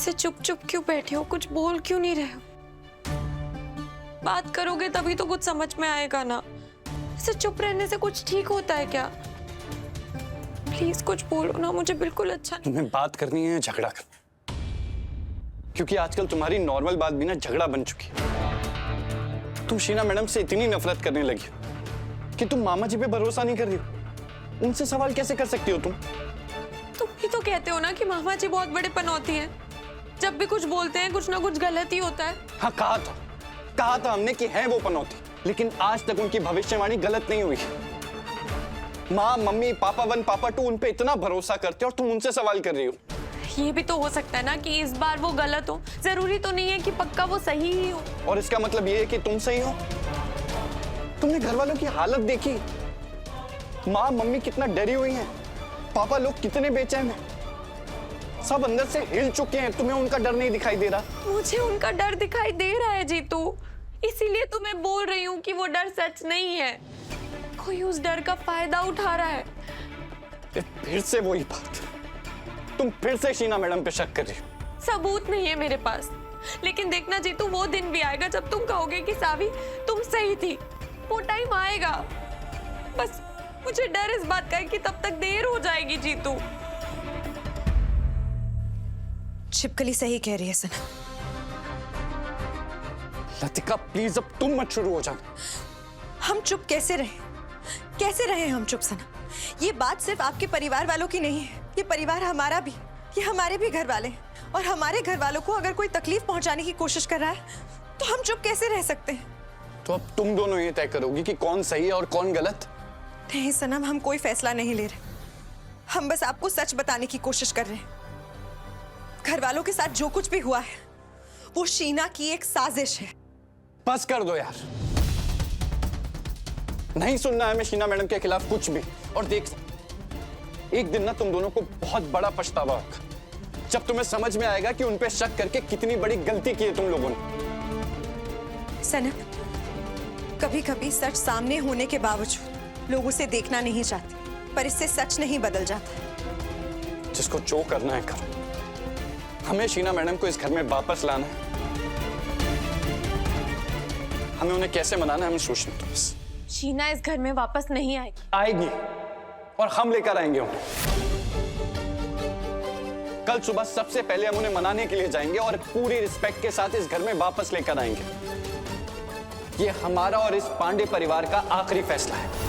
ऐसे चुप चुप क्यों बैठे हो? कुछ बोल क्यों नहीं रहे हो? बात करोगे तभी तो कुछ समझ में आएगा ना। ऐसे चुप रहने से कुछ ठीक होता है क्या? प्लीज कुछ बोलो ना, मुझे बिल्कुल अच्छा नहीं। तुम्हें बात करनी है झगड़ा करना? क्योंकि आजकल तुम्हारी नॉर्मल बात भी ना झगड़ा बन चुकी है। तुम शीना मैडम से इतनी नफरत करने लगी हो कि तुम मामा जी पे भरोसा नहीं कर रही हो। उनसे सवाल कैसे कर सकती हो तुम? तुम ही तो कहते हो ना कि मामा जी बहुत बड़े पनौती हैं। जब भी कुछ बोलते हैं कुछ ना कुछ गलत ही होता है। हाँ, कहा था हमने कि है वो पनौती, लेकिन आज तक उनकी भविष्यवाणी गलत नहीं हुई। माँ, मम्मी, पापा 1, पापा 2 उन पे इतना भरोसा करते हो और तुम उनसे सवाल कर रही हो। ये भी तो हो सकता है ना कि इस बार वो गलत हो। जरूरी तो नहीं है कि पक्का वो सही ही हो। और इसका मतलब ये है कि तुम सही हो? तुमने घर वालों की हालत देखी? माँ, मम्मी कितना डरी हुई हैं, पापा लोग कितने बेचैन हैं, सब अंदर से हिल चुके हैं। तुम्हें उनका डर नहीं दिखाई दे रहा? मुझे उनका डर दिखाई दे रहा है जीतू, इसीलिए तो मैं बोल रही हूँ कि वो डर सच नहीं है। कोई उस डर का फायदा उठा रहा है। फिर से वही बात, तुम फिर से शीना मैडम पे शक कर रही हो। सबूत नहीं है मेरे पास, लेकिन देखना जीतू, वो दिन भी आएगा जब तुम कहोगे कि सावी तुम सही थी। वो टाइम आएगा। बस मुझे डर इस बात का है कि तब तक देर हो जाएगी जीतू। छिपकली सही कह रही है सना। लतिका प्लीज अब तुम मत शुरू हो जाना। हम चुप कैसे रहे हम चुप सना। ये बात सिर्फ आपके परिवार वालों की नहीं है, ये परिवार हमारा भी, ये हमारे भी घर वाले हैं। और हमारे घर वालों को अगर कोई तकलीफ पहुंचाने की कोशिश कर रहा है तो हम चुप कैसे रह सकते हैं? तो अब तुम दोनों ये तय करोगी कि कौन सही है और कौन गलत? नहीं सनम, हम कोई फैसला नहीं ले रहे। हम बस आपको सच बताने की कोशिश कर रहे हैं। घर वालों के साथ जो कुछ भी हुआ है वो शीना की एक साजिश है। बस कर दो यार, नहीं सुनना है मैं शीना मैडम के खिलाफ कुछ भी। और देख, एक दिन ना तुम दोनों को बहुत बड़ा पछतावा होगा जब तुम्हें समझ में आएगा कि उन पे शक करके कितनी बड़ी गलती की है तुम लोगों ने। सनम, कभी कभी सच सामने होने के बावजूद लोग उसे देखना नहीं चाहते, पर इससे सच नहीं बदल जाता। जिसको जो करना है करो। हमें शीना मैडम को इस घर में वापस लाना है। हमें उन्हें कैसे मनाना है हमें सोचना तो बस। शीना इस घर में वापस नहीं आएगी और हम लेकर आएंगे उन्हें। कल सुबह सबसे पहले हम उन्हें मनाने के लिए जाएंगे और पूरी रिस्पेक्ट के साथ इस घर में वापस लेकर आएंगे। ये हमारा और इस पांडे परिवार का आखिरी फैसला है।